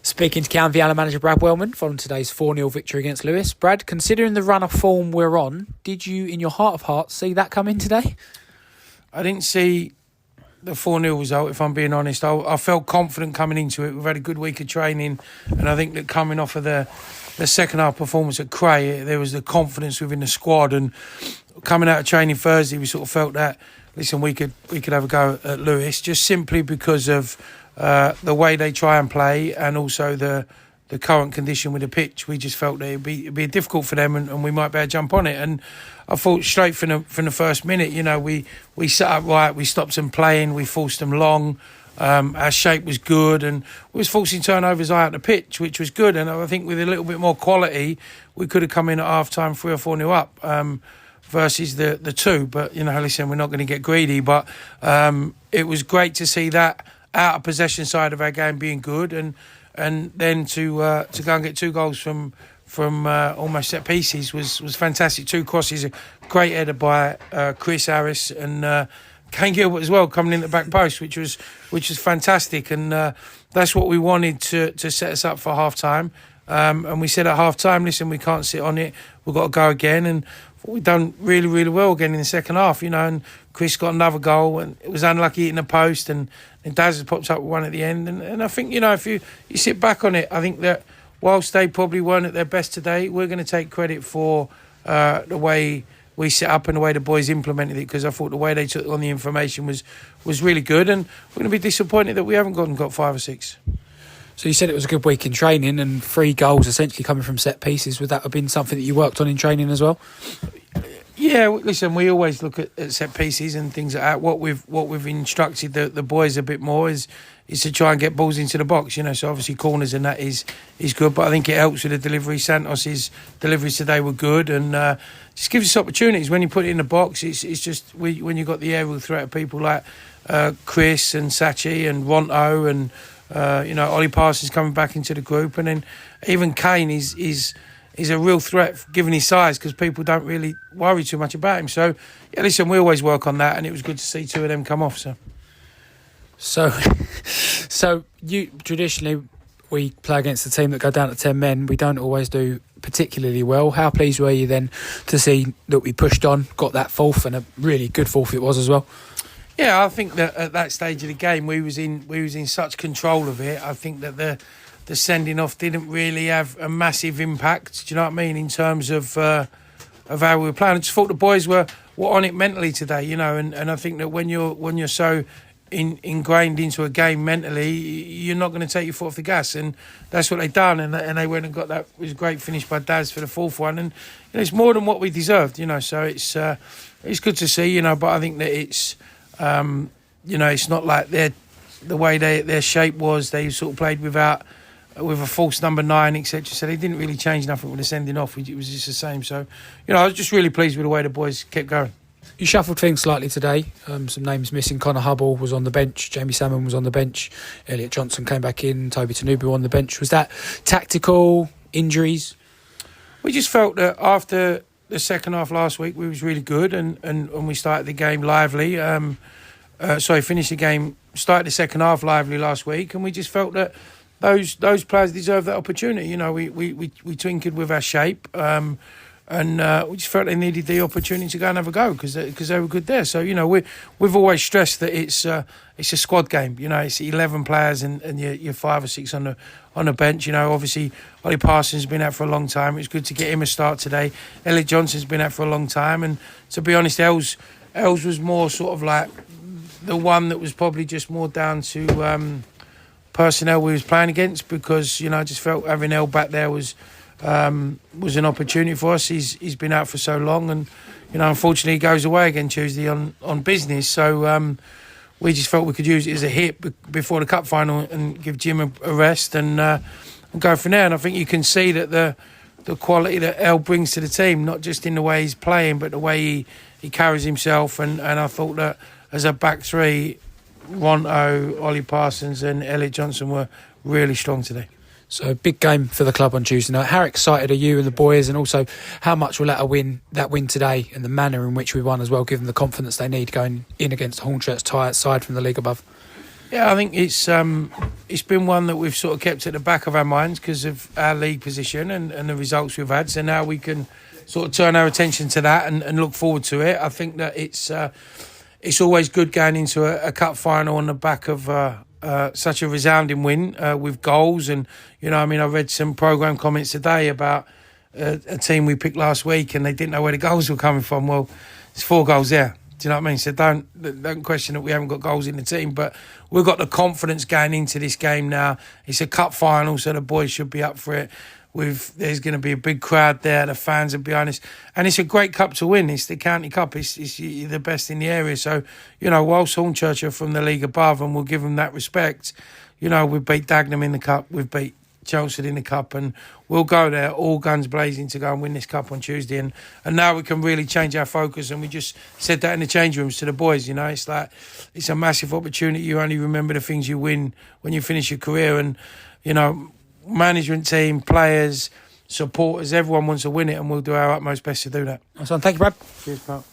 Speaking to Canvey Allen manager Brad Wellmen following today's 4-0 victory against Lewes. Brad, considering the run of form we're on, did you, in your heart of hearts, see that come in today? I didn't see the 4-0 result, if I'm being honest. I felt confident coming into it. We've had a good week of training, and I think that coming off of the second half performance at Cray, there was the confidence within the squad. And coming out of training Thursday, we sort of felt that, listen, we could have a go at Lewes, just simply because of the way they try and play, and also the current condition with the pitch. We just felt that it'd be difficult for them, and we might be able to jump on it. And I thought straight from the first minute, we set up right, we stopped them playing, we forced them long. Our shape was good, and we was forcing turnovers high at the pitch, which was good. And I think with a little bit more quality, we could have come in at half time 3 or 4-0 up. Versus the 2, but listen, we're not going to get greedy. But it was great to see that out of possession side of our game being good, and then to go and get 2 goals from almost set pieces was fantastic. 2 crosses, a great header by Chris Harris and Kane Gilbert as well, coming in the back post, which was fantastic, and that's what we wanted to set us up for half time. And we said at half time, listen, we can't sit on it, we've got to go again. And we've done really, really well again in the second half, and Chris got another goal, and it was unlucky hitting the post, and Daz has popped up with one at the end. And I think, if you sit back on it, I think that whilst they probably weren't at their best today, we're going to take credit for the way we set up and the way the boys implemented it, because I thought the way they took on the information was really good, and we're going to be disappointed that we haven't got 5 or 6. So you said it was a good week in training, and 3 goals essentially coming from set pieces. Would that have been something that you worked on in training as well? Yeah, listen, we always look at set pieces and things like that. What we've instructed the boys a bit more is to try and get balls into the box. So obviously corners and that is good, but I think it helps with the delivery. Santos's deliveries today were good, and just gives us opportunities when you put it in the box. It's just when you've got the aerial threat of people like Chris and Sachi and Ronto and Ollie Parsons coming back into the group, and then even Kane is a real threat given his size, because people don't really worry too much about him. So yeah, listen, we always work on that, and it was good to see 2 of them come off. So you traditionally, we play against a team that go down to 10 men. We don't always do particularly well. How pleased were you then to see that we pushed on, got that 4th, and a really good 4th it was as well? Yeah, I think that at that stage of the game, we was in such control of it. I think that the sending off didn't really have a massive impact. Do you know what I mean? In terms of how we were playing, I just thought the boys were on it mentally today. And I think that when you're so ingrained into a game mentally, you're not going to take your foot off the gas, and that's what they done. And they went and got that. It was a great finish by Daz for the 4th one, and it's more than what we deserved. So it's good to see. But I think that it's. It's not like the way their shape was. They sort of played with a false number 9, etc. So they didn't really change nothing with the sending off. It was just the same. So, I was just really pleased with the way the boys kept going. You shuffled things slightly today. Some names missing. Connor Hubble was on the bench. Jamie Salmon was on the bench. Elliot Johnson came back in. Toby Tanubu on the bench. Was that tactical? Injuries? We just felt that after the second half last week, we was really good, and we started the game lively. Finished the game, started the second half lively last week, and we just felt that those players deserve that opportunity. We tinkered with our shape, and we just felt they needed the opportunity to go and have a go because they were good there. So we've always stressed that it's a squad game. It's 11 players and you're 5 or 6 on the bench. Obviously Ollie Parsons has been out for a long time. It was good to get him a start today. Elliot Johnson's been out for a long time, and to be honest, Els was more sort of like the one that was probably just more down to personnel we was playing against, because I just felt having El back there was an opportunity for us. He's been out for so long, and unfortunately he goes away again Tuesday on business. So we just felt we could use it as a hit before the cup final and give Jim a rest and go from there. And I think you can see that the quality that El brings to the team, not just in the way he's playing, but the way he carries himself. And I thought that as a back 3, Ronto, Ollie Parsons and Elliot Johnson were really strong today. So big game for the club on Tuesday night. How excited are you and the boys, and also how much will that win today and the manner in which we won as well, give them the confidence they need going in against Hornchurch's side from the league above? Yeah, I think it's been one that we've sort of kept at the back of our minds because of our league position and the results we've had. So now we can sort of turn our attention to that and look forward to it. I think that it's always good going into a cup final on the back of such a resounding win with goals. And, I read some programme comments today about a team we picked last week and they didn't know where the goals were coming from. Well, there's 4 goals there. Do you know what I mean? So don't question that we haven't got goals in the team, but we've got the confidence going into this game now. It's a cup final, so the boys should be up for it. There's going to be a big crowd there. The fans are behind us, and it's a great cup to win. It's the county cup. It's the best in the area. So whilst Hornchurch are from the league above, and we'll give them that respect. We've beat Dagenham in the cup. We've beat Chelmsford in the cup, and we'll go there all guns blazing to go and win this cup on Tuesday. And now we can really change our focus, and we just said that in the change rooms to the boys. It's like it's a massive opportunity. You only remember the things you win when you finish your career, and management team, players, supporters, everyone wants to win it, and we'll do our utmost best to do that. Awesome. Thank you, Brad. Cheers, pal.